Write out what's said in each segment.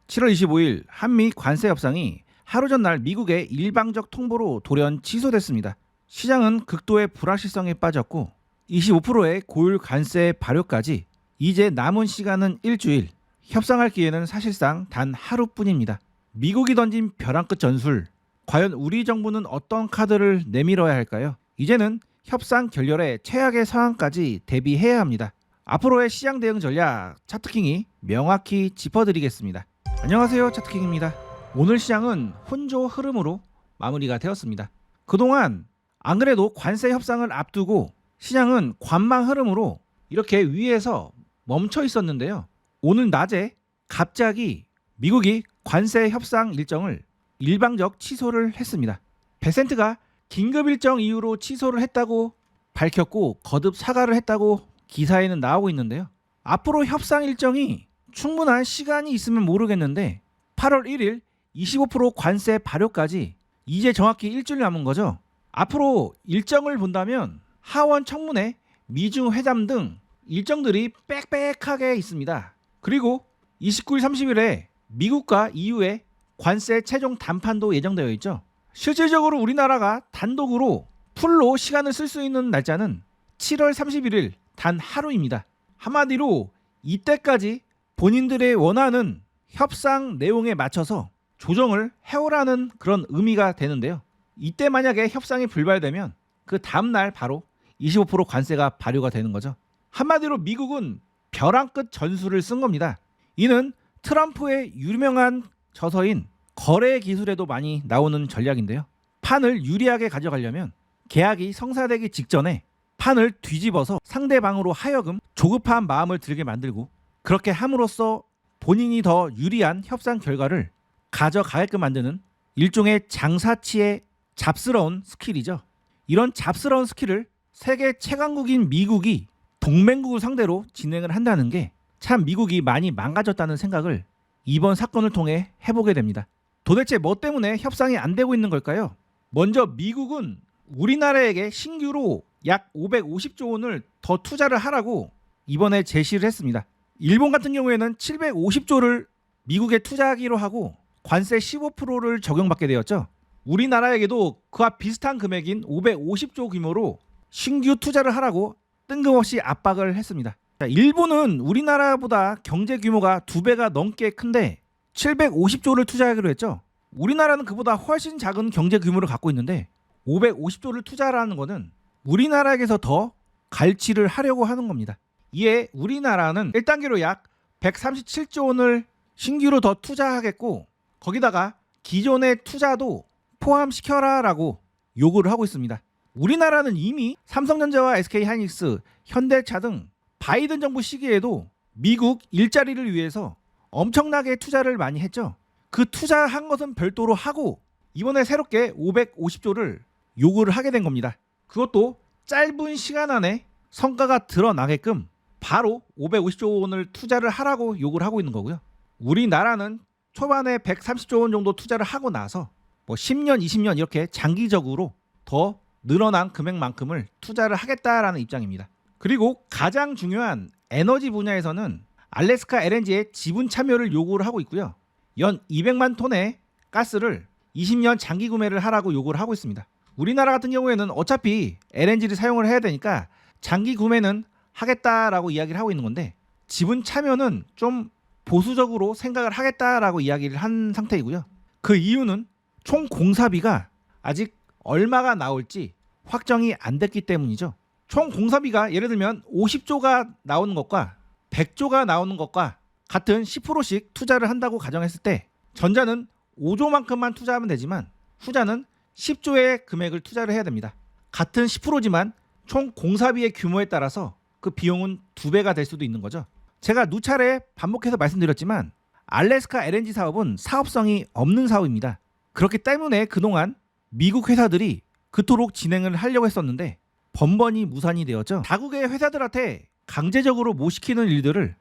7월 25일 한미 관세 협상이 하루 전날 미국의 일방적 통보로 돌연 취소됐습니다. 시장은 극도의 불확실성에 빠졌고 25%의 고율 관세 발효까지 이제 남은 시간은 일주일, 협상할 기회는 사실상 단 하루뿐입니다. 미국이 던진 벼랑 끝 전술, 과연 우리 정부는 어떤 카드를 내밀어야 할까요? 이제는 협상 결렬의 최악의 상황까지 대비해야 합니다. 앞으로의 시장 대응 전략 차트킹이 명확히 짚어드리겠습니다. 안녕하세요, 차트킹입니다. 오늘 시장은 혼조 흐름으로 마무리가 되었습니다. 그동안 안 그래도 관세 협상을 앞두고 시장은 관망 흐름으로 이렇게 위에서 멈춰 있었는데요. 오늘 낮에 갑자기 미국이 관세 협상 일정을 일방적 취소를 했습니다. 베센트가 긴급 일정 이유로 취소를 했다고 밝혔고 거듭 사과를 했다고 기사에는 나오고 있는데요. 앞으로 협상 일정이 충분한 시간이 있으면 모르겠는데 8월 1일 25% 관세 발효까지 이제 정확히 일주일 남은 거죠. 앞으로 일정을 본다면 하원 청문회, 미중 회담 등 일정들이 빽빽하게 있습니다. 그리고 29일 30일에 미국과 EU의 관세 최종談판도 예정되어 있죠. 실질적으로 우리나라가 단독으로 풀로 시간을 쓸 수 있는 날짜는 7월 31일 단 하루입니다. 한마디로 이때까지 본인들의 원하는 협상 내용에 맞춰서 조정을 해오라는 그런 의미가 되는데요. 이때 만약에 협상이 불발되면 그 다음날 바로 25% 관세가 발효가 되는 거죠. 한마디로 미국은 벼랑 끝 전술을 쓴 겁니다. 이는 트럼프의 유명한 저서인 거래 기술에도 많이 나오는 전략인데요. 판을 유리하게 가져가려면 계약이 성사되기 직전에 판을 뒤집어서 상대방으로 하여금 조급한 마음을 들게 만들고 그렇게 함으로써 본인이 더 유리한 협상 결과를 가져가게끔 만드는 일종의 장사치의 잡스러운 스킬이죠. 이런 잡스러운 스킬을 세계 최강국인 미국이 동맹국을 상대로 진행을 한다는 게 참 미국이 많이 망가졌다는 생각을 이번 사건을 통해 해보게 됩니다. 도대체 뭐 때문에 협상이 안 되고 있는 걸까요? 먼저 미국은 우리나라에게 신규로 약 550조 원을 더 투자를 하라고 이번에 제시를 했습니다. 일본 같은 경우에는 750조를 미국에 투자하기로 하고 관세 15%를 적용받게 되었죠. 우리나라에게도 그와 비슷한 금액인 550조 규모로 신규 투자를 하라고 뜬금없이 압박을 했습니다. 일본은 우리나라보다 경제 규모가 2배가 넘게 큰데 750조를 투자하기로 했죠. 우리나라는 그보다 훨씬 작은 경제 규모를 갖고 있는데 550조를 투자하라는 것은 우리나라에게서 더 갈취를 하려고 하는 겁니다. 이에 우리나라는 1단계로 약 137조 원을 신규로 더 투자하겠고 거기다가 기존의 투자도 포함시켜라라고 요구를 하고 있습니다. 우리나라는 이미 삼성전자와 SK하이닉스, 현대차 등 바이든 정부 시기에도 미국 일자리를 위해서 엄청나게 투자를 많이 했죠. 그 투자한 것은 별도로 하고 이번에 새롭게 550조를 요구를 하게 된 겁니다. 그것도 짧은 시간 안에 성과가 드러나게끔 바로 550조 원을 투자를 하라고 요구를 하고 있는 거고요. 우리나라는 초반에 130조 원 정도 투자를 하고 나서 10년, 20년 이렇게 장기적으로 더 늘어난 금액만큼을 투자를 하겠다라는 입장입니다. 그리고 가장 중요한 에너지 분야에서는 알래스카 LNG의 지분 참여를 요구를 하고 있고요. 연 200만 톤의 가스를 20년 장기 구매를 하라고 요구를 하고 있습니다. 우리나라 같은 경우에는 어차피 LNG를 사용을 해야 되니까 장기 구매는 하겠다라고 이야기를 하고 있는 건데 지분 참여는 좀 보수적으로 생각을 하겠다라고 이야기를 한 상태이고요. 그 이유는 총 공사비가 아직 얼마가 나올지 확정이 안 됐기 때문이죠. 총 공사비가 예를 들면 50조가 나오는 것과 100조가 나오는 것과 같은 10%씩 투자를 한다고 가정했을 때 전자는 5조만큼만 투자하면 되지만 후자는 10조의 금액을 투자를 해야 됩니다. 같은 10%지만 총 공사비의 규모에 따라서 그 비용은 2배가 될 수도 있는 거죠. 제가 누차례 반복해서 말씀드렸지만 알래스카 LNG 사업은 사업성이 없는 사업입니다. 그렇기 때문에 그동안 미국 회사들이 그토록 진행을 하려고 했었는데 번번이 무산이 되었죠. 자국의 회사들한테 강제적으로 못 시키는 일들을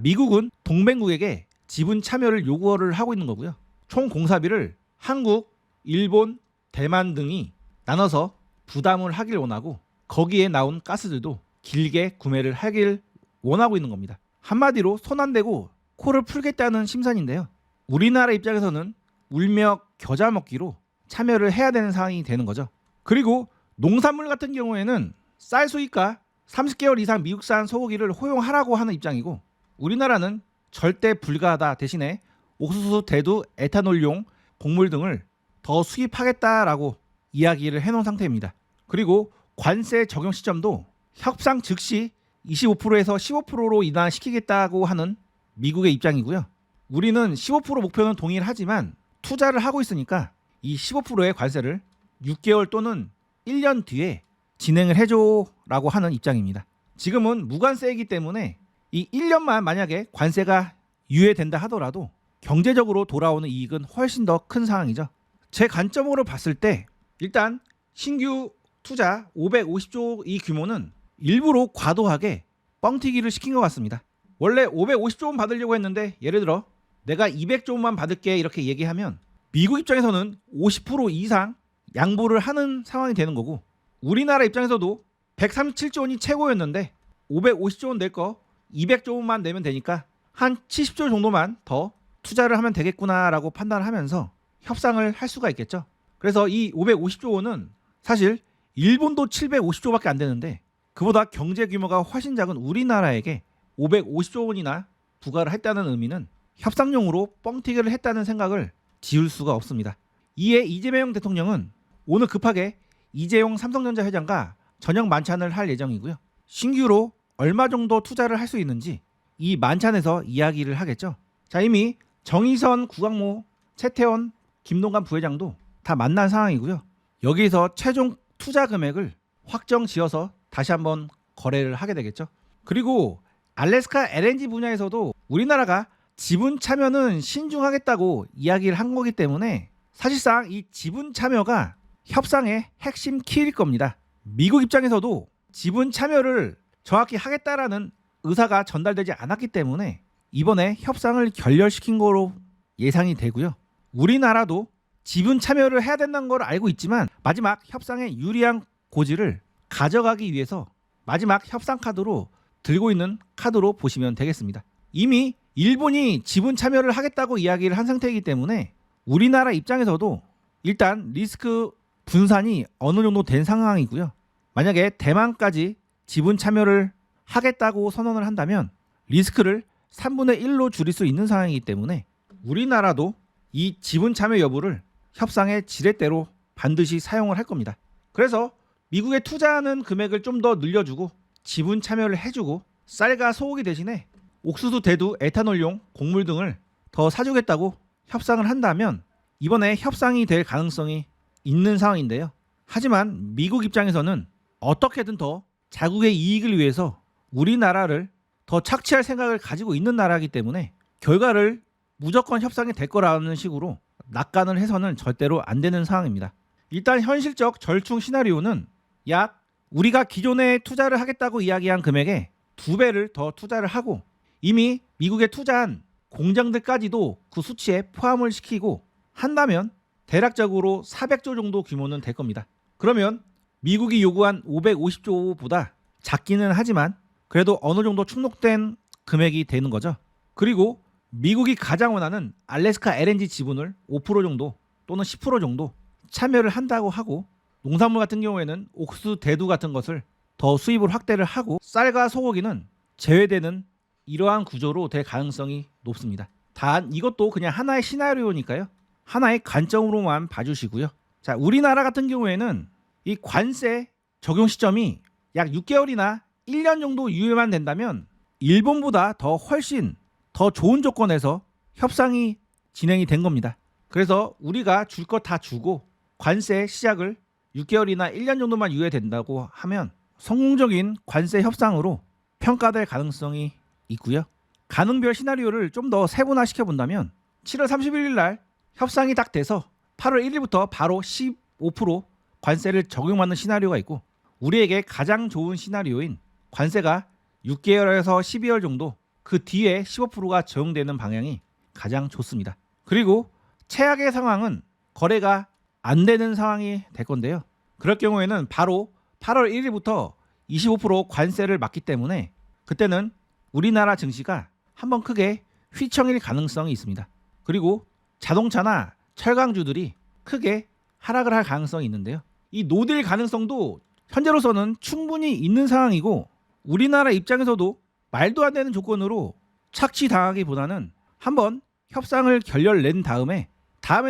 미국은 동맹국에게 지분 참여를 요구를 하고 있는 거고요. 총 공사비를 한국, 일본, 대만 등이 나눠서 부담을 하길 원하고 거기에 나온 가스들도 길게 구매를 하길 원하고 있는 겁니다. 한마디로 손 안 대고 코를 풀겠다는 심산인데요. 우리나라 입장에서는 울며 겨자 먹기로 참여를 해야 되는 상황이 되는 거죠. 그리고 농산물 같은 경우에는 쌀 수입과 30개월 이상 미국산 소고기를 허용하라고 하는 입장이고, 우리나라는 절대 불가하다 대신에 옥수수, 대두, 에탄올용 곡물 등을 더 수입하겠다라고 이야기를 해놓은 상태입니다. 그리고 관세 적용 시점도 협상 즉시 25%에서 15%로 인하시키겠다고 하는 미국의 입장이고요. 우리는 15% 목표는 동일하지만 투자를 하고 있으니까 이 15%의 관세를 6개월 또는 1년 뒤에 진행을 해줘라고 하는 입장입니다. 지금은 무관세이기 때문에 이 1년만 만약에 관세가 유예된다 하더라도 경제적으로 돌아오는 이익은 훨씬 더 큰 상황이죠. 제 관점으로 봤을 때 일단 신규 투자 550조 이 규모는 일부러 과도하게 뻥튀기를 시킨 것 같습니다. 원래 550조 원 받으려고 했는데 예를 들어 내가 200조 원만 받을게 이렇게 얘기하면 미국 입장에서는 50% 이상 양보를 하는 상황이 되는 거고, 우리나라 입장에서도 137조 원이 최고였는데 550조 원 낼 거 200조 원만 내면 되니까 한 70조 정도만 더 투자를 하면 되겠구나라고 판단을 하면서 협상을 할 수가 있겠죠. 그래서 이 550조 원은 사실 일본도 750조밖에 안 되는데 그보다 경제 규모가 훨씬 작은 우리나라에게 550조 원이나 부과를 했다는 의미는 협상용으로 뻥튀기를 했다는 생각을 지울 수가 없습니다. 이에 이재명 대통령은 오늘 급하게 이재용 삼성전자 회장과 저녁 만찬을 할 예정이고요. 신규로 얼마 정도 투자를 할 수 있는지 이 만찬에서 이야기를 하겠죠. 자, 이미 정의선, 구광모, 최태원, 김동관 부회장도 다 만난 상황이고요. 여기서 최종 투자 금액을 확정 지어서 다시 한번 거래를 하게 되겠죠. 그리고 알래스카 LNG 분야에서도 우리나라가 지분 참여는 신중하겠다고 이야기를 한 거기 때문에 사실상 이 지분 참여가 협상의 핵심 키일 겁니다. 미국 입장에서도 지분 참여를 정확히 하겠다라는 의사가 전달되지 않았기 때문에 이번에 협상을 결렬시킨 거로 예상이 되고요. 우리나라도 지분 참여를 해야 된다는 걸 알고 있지만 마지막 협상에 유리한 고지를 가져가기 위해서 마지막 협상 카드로 들고 있는 카드로 보시면 되겠습니다. 이미 일본이 지분 참여를 하겠다고 이야기를 한 상태이기 때문에 우리나라 입장에서도 일단 리스크 분산이 어느 정도 된 상황이고요. 만약에 대만까지 지분 참여를 하겠다고 선언을 한다면 리스크를 3분의 1로 줄일 수 있는 상황이기 때문에 우리나라도 이 지분 참여 여부를 협상의 지렛대로 반드시 사용을 할 겁니다. 그래서 미국에 투자하는 금액을 좀 더 늘려주고 지분 참여를 해주고 쌀과 소고기 대신에 옥수수, 대두, 에탄올용 곡물 등을 더 사주겠다고 협상을 한다면 이번에 협상이 될 가능성이 있는 상황인데요. 하지만 미국 입장에서는 어떻게든 더 자국의 이익을 위해서 우리나라를 더 착취할 생각을 가지고 있는 나라이기 때문에 결과를 무조건 협상이 될 거라는 식으로 낙관을 해서는 절대로 안 되는 상황입니다. 일단 현실적 절충 시나리오는 약 우리가 기존에 투자를 하겠다고 이야기한 금액의 2배를 더 투자를 하고 이미 미국에 투자한 공장들까지도 그 수치에 포함을 시키고 한다면 대략적으로 400조 정도 규모는 될 겁니다. 그러면 미국이 요구한 550조보다 작기는 하지만 그래도 어느 정도 충족된 금액이 되는 거죠. 그리고 미국이 가장 원하는 알래스카 LNG 지분을 5% 정도 또는 10% 정도 참여를 한다고 하고 농산물 같은 경우에는 옥수수, 대두 같은 것을 더 수입을 확대를 하고 쌀과 소고기는 제외되는 이러한 구조로 될 가능성이 높습니다. 단 이것도 그냥 하나의 시나리오니까요. 하나의 관점으로만 봐주시고요. 자, 우리나라 같은 경우에는 이 관세 적용 시점이 약 6개월이나 1년 정도 유예만 된다면 일본보다 더 훨씬 더 좋은 조건에서 협상이 진행이 된 겁니다. 그래서 우리가 줄 것 다 주고 관세 시작을 6개월이나 1년 정도만 유예된다고 하면 성공적인 관세 협상으로 평가될 가능성이 있고요. 가능별 시나리오를 좀 더 세분화시켜 본다면 7월 31일 날 협상이 딱 돼서 8월 1일부터 바로 15% 관세를 적용받는 시나리오가 있고 우리에게 가장 좋은 시나리오인 관세가 6개월에서 12월 정도 그 뒤에 15%가 적용되는 방향이 가장 좋습니다. 그리고 최악의 상황은 거래가 안 되는 상황이 될 건데요. 그럴 경우에는 바로 8월 1일부터 25% 관세를 맞기 때문에 그때는 우리나라 증시가 한번 크게 휘청일 가능성이 있습니다. 그리고 자동차나 철강주들이 크게 하락을 할 가능성이 있는데요. 이 노딜 가능성도 현재로서는 충분히 있는 상황이고 우리나라 입장에서도 말도 안 되는 조건으로 착취당하기보다는 한번 협상을 결렬 낸 다음에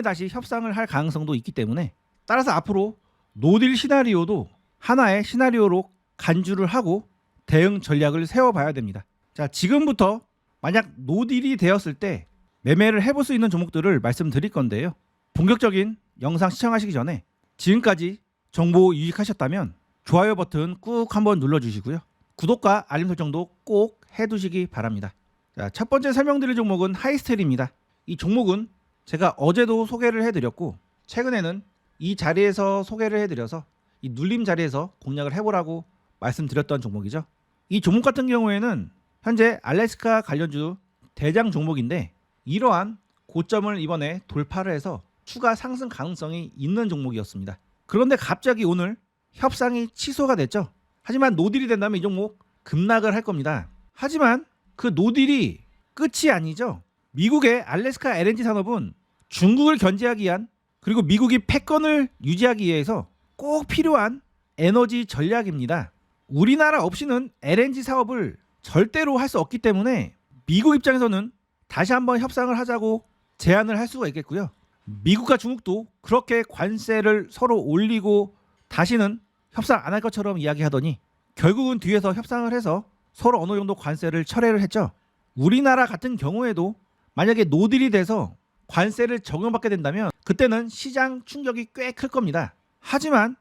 다시 협상을 할 가능성도 있기 때문에 따라서 앞으로 노딜 시나리오도 하나의 시나리오로 간주를 하고 대응 전략을 세워봐야 됩니다. 자, 지금부터 만약 노딜이 되었을 때 매매를 해볼 수 있는 종목들을 말씀드릴 건데요. 본격적인 영상 시청하시기 전에 지금까지 정보 유익하셨다면 좋아요 버튼 꾹 한번 눌러주시고요. 구독과 알림 설정도 꼭 해두시기 바랍니다. 자, 첫 번째 설명드릴 종목은 하이스텔입니다. 이 종목은 제가 어제도 소개를 해드렸고 최근에는 이 자리에서 소개를 해드려서 이 눌림 자리에서 공략을 해보라고 말씀드렸던 종목이죠. 이 종목 같은 경우에는 현재 알래스카 관련주 대장 종목인데 이러한 고점을 이번에 돌파를 해서 추가 상승 가능성이 있는 종목이었습니다. 그런데 갑자기 오늘 협상이 취소가 됐죠. 하지만 노딜이 된다면 이 종목 급락을 할 겁니다. 하지만 그 노딜이 끝이 아니죠. 미국의 알래스카 LNG 산업은 중국을 견제하기 위한 그리고 미국이 패권을 유지하기 위해서 꼭 필요한 에너지 전략입니다. 우리나라 없이는 LNG 사업을 절대로 할 수 없기 때문에 미국 입장에서는 다시 한번 협상을 하자고 제안을 할 수가 있겠고요. 미국과 중국도 그렇게 관세를 서로 올리고 다시는 협상 안 할 것처럼 이야기하더니 결국은 뒤에서 협상을 해서 서로 어느 정도 관세를 철회를 했죠. 우리나라 같은 경우에도 만약에 노딜이 돼서 관세를 적용받게 된다면 그때는 시장 충격이 꽤 클 겁니다. 하지만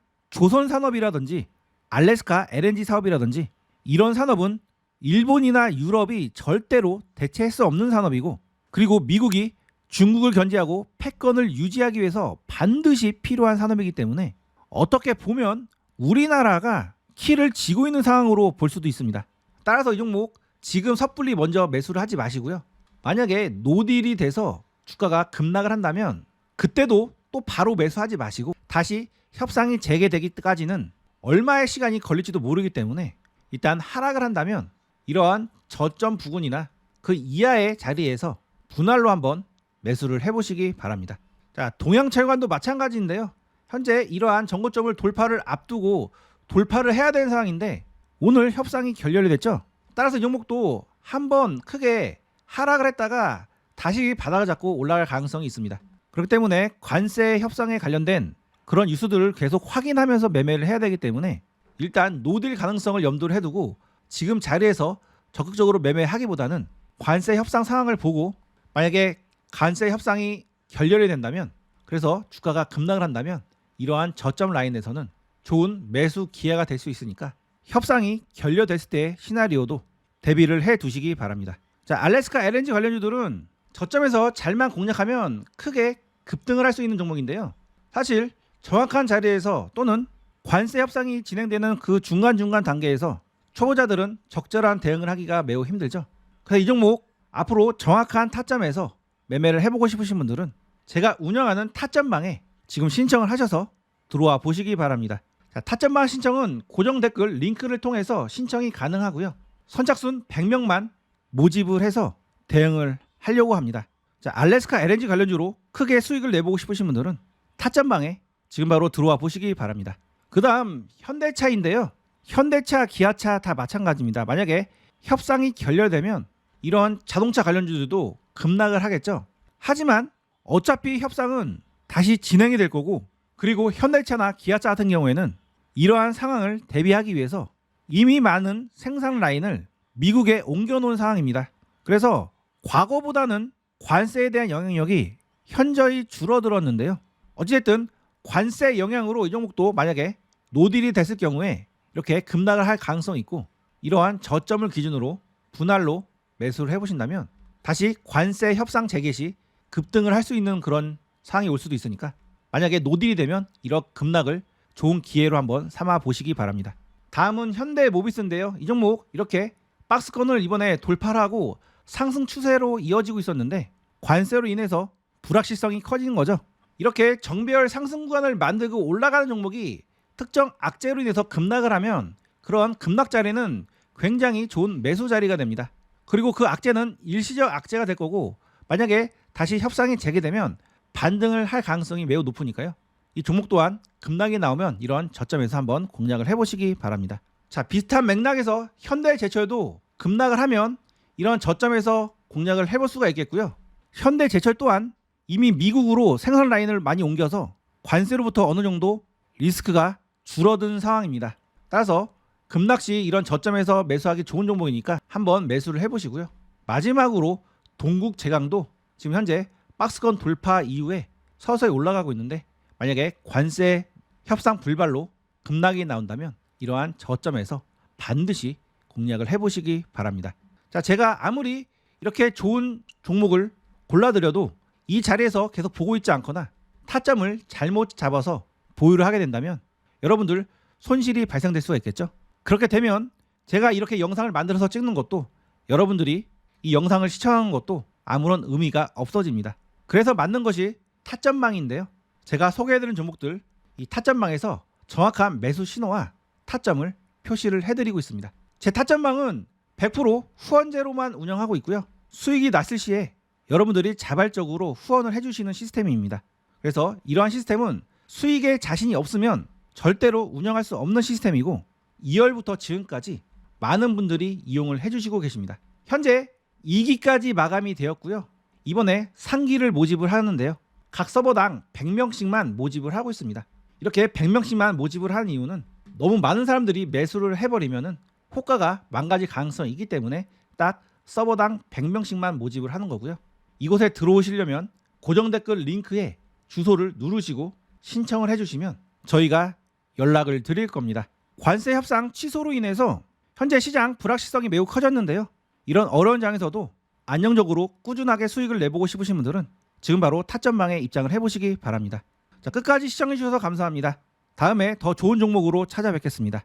조선산업이라든지 알래스카 LNG 사업이라든지 이런 산업은 일본이나 유럽이 절대로 대체할 수 없는 산업이고 그리고 미국이 중국을 견제하고 패권을 유지하기 위해서 반드시 필요한 산업이기 때문에 어떻게 보면 우리나라가 키를 쥐고 있는 상황으로 볼 수도 있습니다. 따라서 이 종목 지금 섣불리 먼저 매수를 하지 마시고요. 만약에 노딜이 돼서 주가가 급락을 한다면 그때도 또 바로 매수하지 마시고 다시 협상이 재개되기까지는 얼마의 시간이 걸릴지도 모르기 때문에 일단 하락을 한다면 이러한 저점 부근이나 그 이하의 자리에서 분할로 한번 매수를 해보시기 바랍니다. 자, 동양철관도 마찬가지인데요. 현재 이러한 전고점을 돌파를 앞두고 돌파를 해야 되는 상황인데 오늘 협상이 결렬이 됐죠. 따라서 이 종목도 한번 크게 하락을 했다가 다시 바닥을 잡고 올라갈 가능성이 있습니다. 그렇기 때문에 관세 협상에 관련된 그런 뉴스들을 계속 확인하면서 매매를 해야 되기 때문에 일단 노딜 가능성을 염두를 해두고 지금 자리에서 적극적으로 매매하기보다는 관세 협상 상황을 보고 만약에 관세 협상이 결렬이 된다면 그래서 주가가 급락을 한다면 이러한 저점 라인에서는 좋은 매수 기회가 될 수 있으니까 협상이 결렬됐을 때의 시나리오도 대비를 해 두시기 바랍니다. 자, 알래스카 LNG 관련주들은 저점에서 잘만 공략하면 크게 급등을 할 수 있는 종목인데요. 사실 정확한 자리에서 또는 관세 협상이 진행되는 그 중간중간 단계에서 초보자들은 적절한 대응을 하기가 매우 힘들죠. 그래서 이 종목 앞으로 정확한 타점에서 매매를 해보고 싶으신 분들은 제가 운영하는 타점방에 지금 신청을 하셔서 들어와 보시기 바랍니다. 자, 타점방 신청은 고정 댓글 링크를 통해서 신청이 가능하고요. 선착순 100명만 모집을 해서 대응을 하려고 합니다. 자, 알래스카 LNG 관련주로 크게 수익을 내보고 싶으신 분들은 타점방에 지금 바로 들어와 보시기 바랍니다. 그 다음 현대차인데요. 현대차, 기아차 다 마찬가지입니다. 만약에 협상이 결렬되면 이런 자동차 관련주들도 급락을 하겠죠. 하지만 어차피 협상은 다시 진행이 될 거고 그리고 현대차나 기아차 같은 경우에는 이러한 상황을 대비하기 위해서 이미 많은 생산 라인을 미국에 옮겨놓은 상황입니다. 그래서 과거보다는 관세에 대한 영향력이 현저히 줄어들었는데요. 어찌됐든 관세 영향으로 이 종목도 만약에 노딜이 됐을 경우에 이렇게 급락을 할 가능성이 있고 이러한 저점을 기준으로 분할로 매수를 해보신다면 다시 관세 협상 재개 시 급등을 할 수 있는 그런 상황이 올 수도 있으니까 만약에 노딜이 되면 이런 급락을 좋은 기회로 한번 삼아 보시기 바랍니다. 다음은 현대모비스인데요. 이 종목 이렇게 박스권을 이번에 돌파를 하고 상승 추세로 이어지고 있었는데 관세로 인해서 불확실성이 커지는 거죠. 이렇게 정배열 상승 구간을 만들고 올라가는 종목이 특정 악재로 인해서 급락을 하면 그런 급락 자리는 굉장히 좋은 매수 자리가 됩니다. 그리고 그 악재는 일시적 악재가 될 거고 만약에 다시 협상이 재개되면 반등을 할 가능성이 매우 높으니까요. 이 종목 또한 급락이 나오면 이런 저점에서 한번 공략을 해보시기 바랍니다. 자, 비슷한 맥락에서 현대제철도 급락을 하면 이런 저점에서 공략을 해볼 수가 있겠고요. 현대제철 또한 이미 미국으로 생산 라인을 많이 옮겨서 관세로부터 어느 정도 리스크가 줄어든 상황입니다. 따라서 급락 시 이런 저점에서 매수하기 좋은 종목이니까 한번 매수를 해보시고요. 마지막으로 동국제강도 지금 현재 박스권 돌파 이후에 서서히 올라가고 있는데 만약에 관세 협상 불발로 급락이 나온다면 이러한 저점에서 반드시 공략을 해보시기 바랍니다. 자, 제가 아무리 이렇게 좋은 종목을 골라드려도 이 자리에서 계속 보고 있지 않거나 타점을 잘못 잡아서 보유를 하게 된다면 여러분들 손실이 발생될 수가 있겠죠. 그렇게 되면 제가 이렇게 영상을 만들어서 찍는 것도 여러분들이 이 영상을 시청하는 것도 아무런 의미가 없어집니다. 그래서 만든 것이 타점망인데요. 제가 소개해드린 종목들 이 타점망에서 정확한 매수 신호와 타점을 표시를 해드리고 있습니다. 제 타점망은 100% 후원제로만 운영하고 있고요. 수익이 났을 시에 여러분들이 자발적으로 후원을 해주시는 시스템입니다. 그래서 이러한 시스템은 수익에 자신이 없으면 절대로 운영할 수 없는 시스템이고 2월부터 지금까지 많은 분들이 이용을 해주시고 계십니다. 현재 2기까지 마감이 되었고요. 이번에 3기를 모집을 하는데요. 각 서버당 100명씩만 모집을 하고 있습니다. 이렇게 100명씩만 모집을 하는 이유는 너무 많은 사람들이 매수를 해버리면 호가가 망가질 가능성이 있기 때문에 딱 서버당 100명씩만 모집을 하는 거고요. 이곳에 들어오시려면 고정 댓글 링크에 주소를 누르시고 신청을 해주시면 저희가 연락을 드릴 겁니다. 관세 협상 취소로 인해서 현재 시장 불확실성이 매우 커졌는데요. 이런 어려운 장에서도 안정적으로 꾸준하게 수익을 내보고 싶으신 분들은 지금 바로 타점방에 입장을 해보시기 바랍니다. 자, 끝까지 시청해주셔서 감사합니다. 다음에 더 좋은 종목으로 찾아뵙겠습니다.